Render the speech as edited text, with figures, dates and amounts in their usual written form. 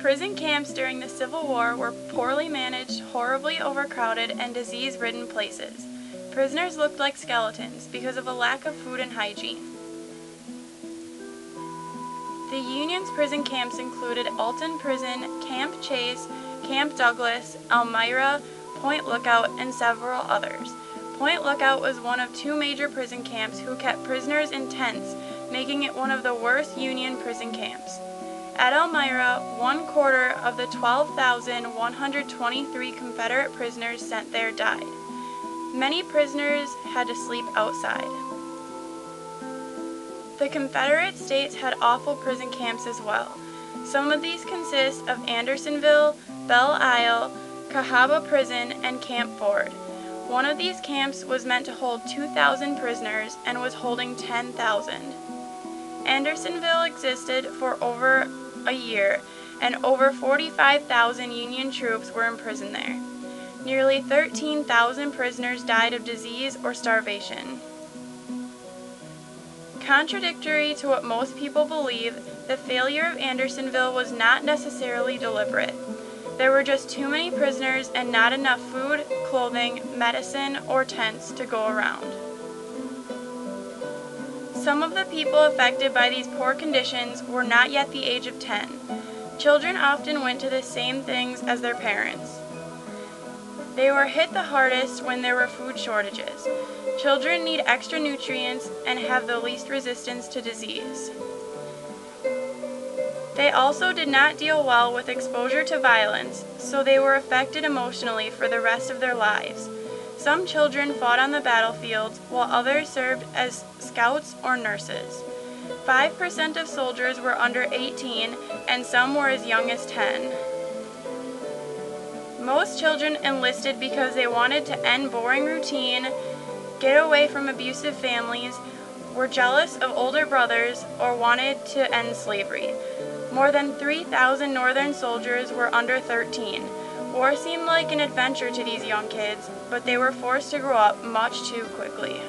Prison camps during the Civil War were poorly managed, horribly overcrowded, and disease-ridden places. Prisoners looked like skeletons because of a lack of food and hygiene. The Union's prison camps included Alton Prison, Camp Chase, Camp Douglas, Elmira, Point Lookout, and several others. Point Lookout was one of two major prison camps who kept prisoners in tents, making it one of the worst Union prison camps. At Elmira, 1/4 of the 12,123 Confederate prisoners sent there died. Many prisoners had to sleep outside. The Confederate States had awful prison camps as well. Some of these consist of Andersonville, Belle Isle, Cahaba Prison, and Camp Ford. One of these camps was meant to hold 2,000 prisoners and was holding 10,000. Andersonville existed for over a year, and over 45,000 Union troops were imprisoned there. Nearly 13,000 prisoners died of disease or starvation. Contradictory to what most people believe, the failure of Andersonville was not necessarily deliberate. There were just too many prisoners and not enough food, clothing, medicine, or tents to go around. Some of the people affected by these poor conditions were not yet the age of 10. Children often went to the same things as their parents. They were hit the hardest when there were food shortages. Children need extra nutrients and have the least resistance to disease. They also did not deal well with exposure to violence, so they were affected emotionally for the rest of their lives. Some children fought on the battlefields, while others served as scouts or nurses. 5% of soldiers were under 18, and some were as young as 10. Most children enlisted because they wanted to end boring routine, get away from abusive families, were jealous of older brothers, or wanted to end slavery. More than 3,000 Northern soldiers were under 13. War seemed like an adventure to these young kids, but they were forced to grow up much too quickly.